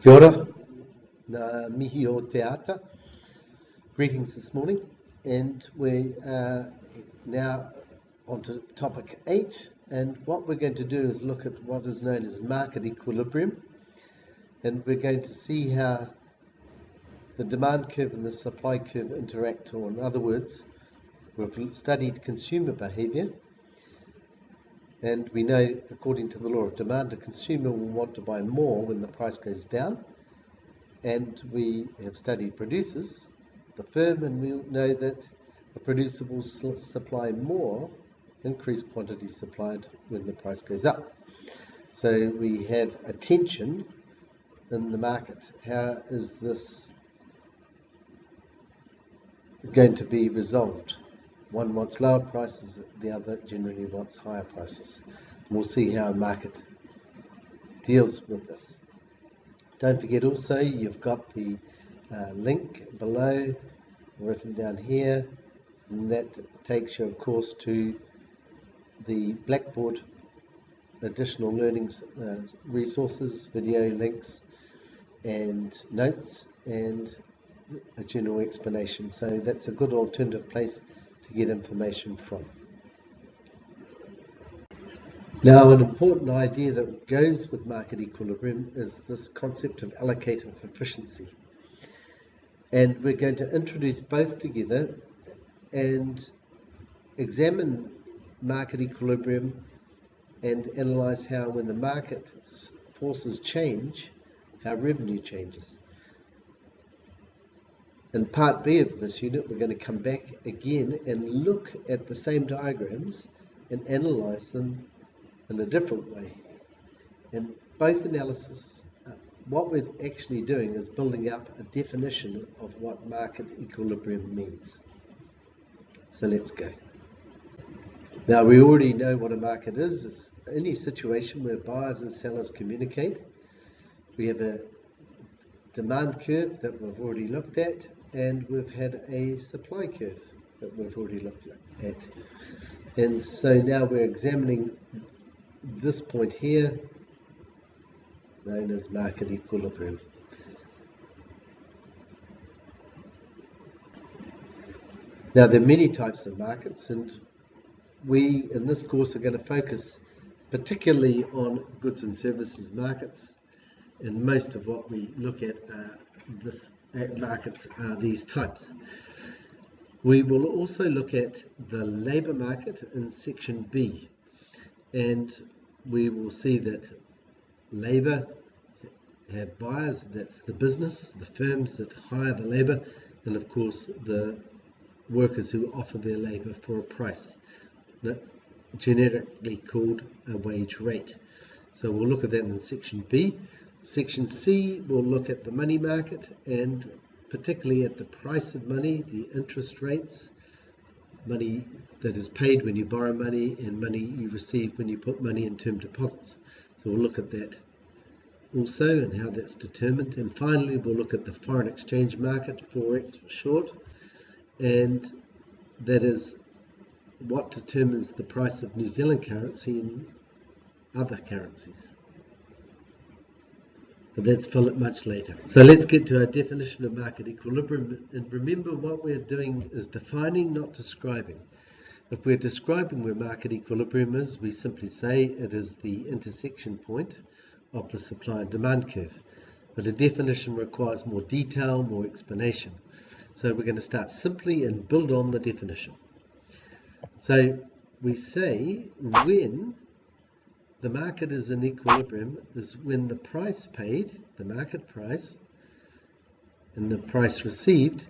Kia ora, mihi o te ata. Greetings this morning, and we are now on to topic 8, and what we're going to do is look at what is known as market equilibrium, and we're going to see how the demand curve and the supply curve interact, or in other words, we've studied consumer behavior, and we know, according to the law of demand, a consumer will want to buy more when the price goes down. And we have studied producers, the firm, and we know that a producer will supply more, increased quantity supplied when the price goes up. So we have a tension in the market. How is this going to be resolved? One wants lower prices, the other generally wants higher prices. And we'll see how a market deals with this. Don't forget also, you've got the link below, written down here, and that takes you, of course, to the Blackboard additional learnings resources, video links, and notes, and a general explanation. So that's a good alternative place to get information from. Now, an important idea that goes with market equilibrium is this concept of allocative efficiency. And we're going to introduce both together and examine market equilibrium and analyze how, when the market forces change, how revenue changes. In part B of this unit, we're going to come back again and look at the same diagrams and analyze them in a different way. In both analysis, what we're actually doing is building up a definition of what market equilibrium means. So let's go. Now, we already know what a market is. It's any situation where buyers and sellers communicate. We have a demand curve that we've already looked at, and we've had a supply curve that we've already looked at. And so now we're examining this point here, known as market equilibrium. Now, there are many types of markets, and we in this course are going to focus particularly on goods and services markets, and most of what we look at markets are these types. We will also look at the labour market in section B, and we will see that labour have buyers, that's the business, the firms that hire the labour, and of course the workers who offer their labour for a price, generically called a wage rate. So we'll look at that in section B. Section C will look at the money market, and particularly at the price of money, the interest rates, money that is paid when you borrow money and money you receive when you put money in term deposits. So we'll look at that also and how that's determined. And finally, we'll look at the foreign exchange market, Forex for short, and that is what determines the price of New Zealand currency and other currencies. But that's for much later. So let's get to our definition of market equilibrium. And remember, what we're doing is defining, not describing. If we're describing where market equilibrium is, we simply say it is the intersection point of the supply and demand curve. But a definition requires more detail, more explanation. So we're going to start simply and build on the definition. So we say when the market is in equilibrium is when the price paid, the market price, and the price received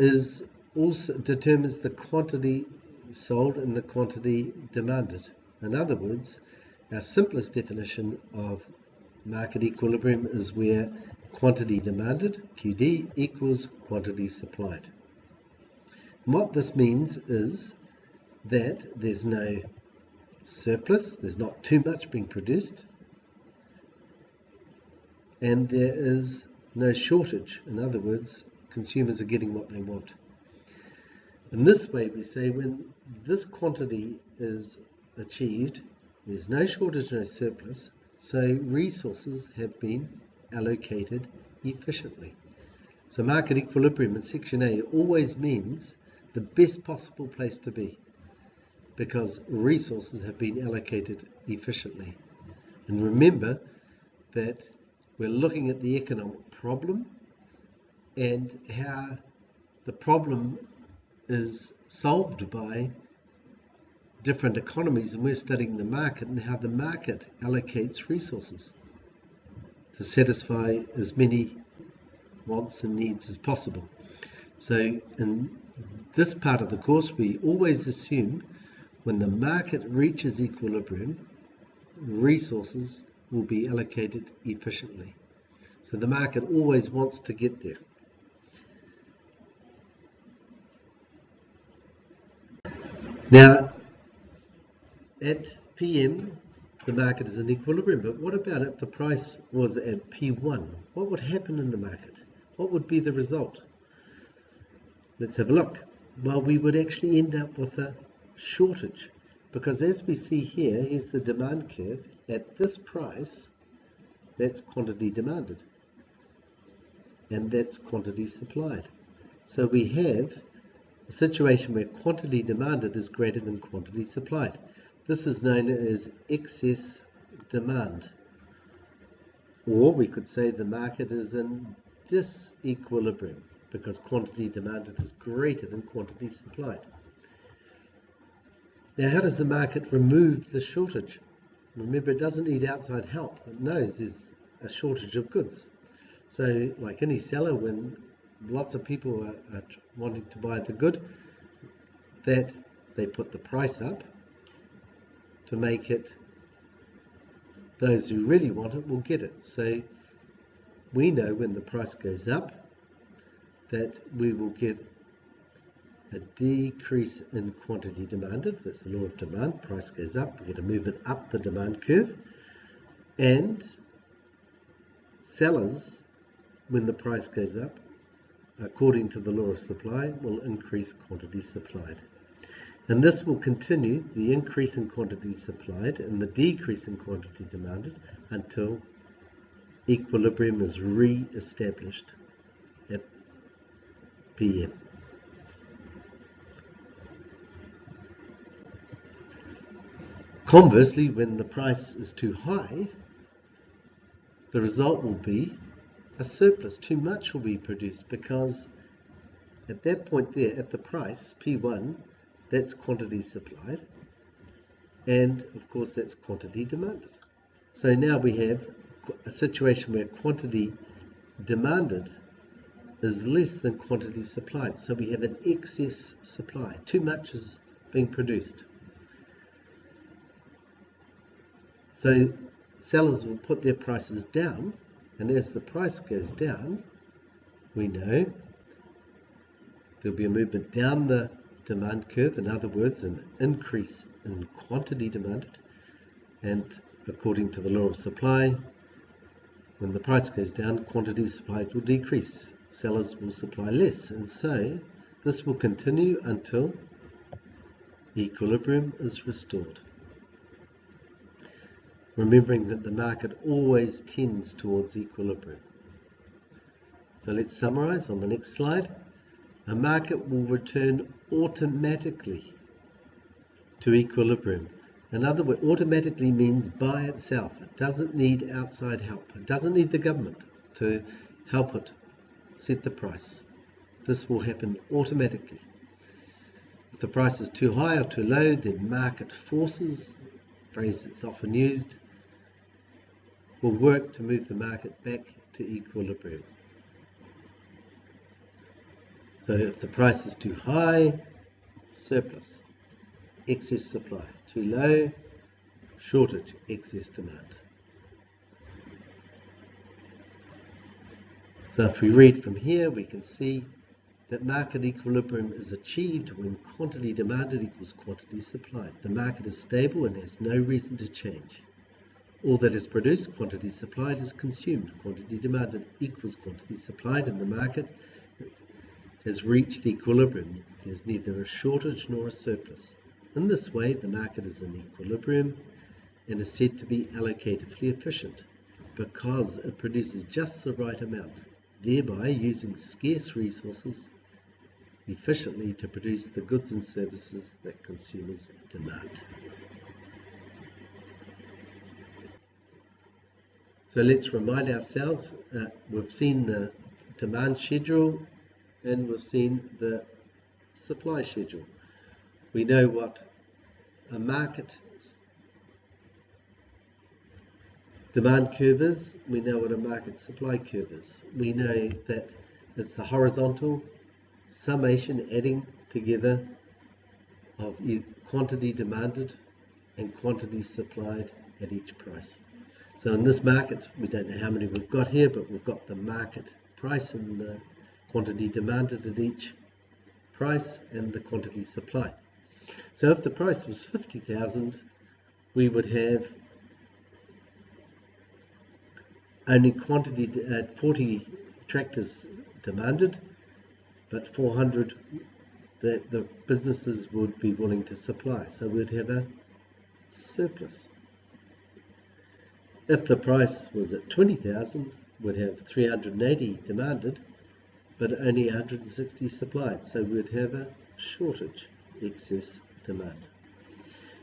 is also determines the quantity sold and the quantity demanded. In other words, our simplest definition of market equilibrium is where quantity demanded, QD, equals quantity supplied. And what this means is that there's no surplus, there's not too much being produced, and there is no shortage. In other words, consumers are getting what they want. In this way, we say when this quantity is achieved, there's no shortage, no surplus, So resources have been allocated efficiently. So market equilibrium in section A always means the best possible place to be, because resources have been allocated efficiently. And remember that we're looking at the economic problem and how the problem is solved by different economies, and we're studying the market and how the market allocates resources to satisfy as many wants and needs as possible. So in this part of the course, we always assume when the market reaches equilibrium, resources will be allocated efficiently. So the market always wants to get there. Now, at PM, the market is in equilibrium, but what about if the price was at P1? What would happen in the market? What would be the result? Let's have a look. Well, we would actually end up with a shortage, because as we see here, here's the demand curve. At this price, that's quantity demanded, and that's quantity supplied. So we have a situation where quantity demanded is greater than quantity supplied. This is known as excess demand. Or we could say the market is in disequilibrium because quantity demanded is greater than quantity supplied. Now, how does the market remove the shortage? Remember, it doesn't need outside help. It knows there's a shortage of goods. So, like any seller, when lots of people are wanting to buy the good, that they put the price up to make it, those who really want it will get it. So we know when the price goes up that we will get a decrease in quantity demanded. That's the law of demand. Price goes up, we get a movement up the demand curve. And sellers, when the price goes up, according to the law of supply, will increase quantity supplied. And this will continue, the increase in quantity supplied and the decrease in quantity demanded, until equilibrium is re-established at PM. Conversely, when the price is too high, the result will be a surplus. Too much will be produced, because at that point there, at the price, P1, that's quantity supplied, and of course that's quantity demanded. So now we have a situation where quantity demanded is less than quantity supplied. So we have an excess supply. Too much is being produced. So sellers will put their prices down, and as the price goes down, we know there'll be a movement down the demand curve, in other words, an increase in quantity demanded, and according to the law of supply, when the price goes down, quantity supplied will decrease. Sellers will supply less, and so this will continue until equilibrium is restored. Remembering that the market always tends towards equilibrium. So let's summarize on the next slide. A market will return automatically to equilibrium. In other words, automatically means by itself. It doesn't need outside help. It doesn't need the government to help it set the price. This will happen automatically. If the price is too high or too low, then market forces, a phrase that's often used, will work to move the market back to equilibrium. So if the price is too high, surplus, excess supply. Too low, shortage, excess demand. So if we read from here, we can see that market equilibrium is achieved when quantity demanded equals quantity supplied. The market is stable and has no reason to change. All that is produced, quantity supplied, is consumed. Quantity demanded equals quantity supplied, and the market has reached equilibrium. There's neither a shortage nor a surplus. In this way, the market is in equilibrium, and is said to be allocatively efficient because it produces just the right amount, thereby using scarce resources efficiently to produce the goods and services that consumers demand. So let's remind ourselves, we've seen the demand schedule and we've seen the supply schedule. We know what a market demand curve is, we know what a market supply curve is. We know that it's the horizontal summation adding together of quantity demanded and quantity supplied at each price. So in this market, we don't know how many we've got here, but we've got the market price and the quantity demanded at each price and the quantity supplied. So if the price was 50,000, we would have only 40 tractors demanded, but 400 that the businesses would be willing to supply. So we'd have a surplus. If the price was at 20,000, we'd have 380 demanded, but only 160 supplied. So we'd have a shortage, excess demand.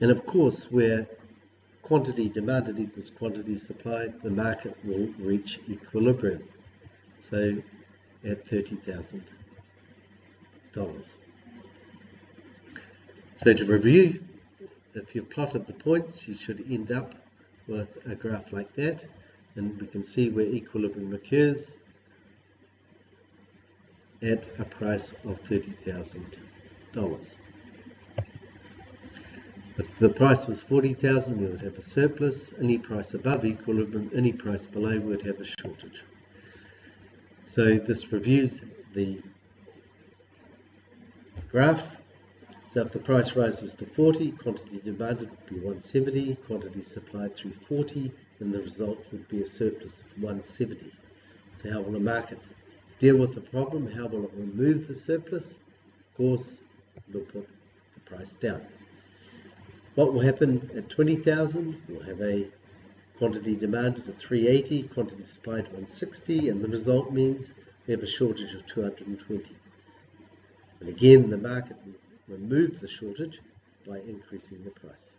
And of course, where quantity demanded equals quantity supplied, the market will reach equilibrium. So at $30,000. So to review, if you've plotted the points, you should end up with a graph like that, and we can see where equilibrium occurs at a price of $30,000. If the price was 40,000, we would have a surplus. Any price above equilibrium, any price below, we would have a shortage. So this reviews the graph. So if the price rises to 40, quantity demanded would be 170, quantity supplied 340, and the result would be a surplus of 170. So how will the market deal with the problem? How will it remove the surplus? Of course, it'll put the price down. What will happen at 20,000? We'll have a quantity demanded at 380, quantity supplied 160, and the result means we have a shortage of 220. And again, the market will remove the shortage by increasing the price.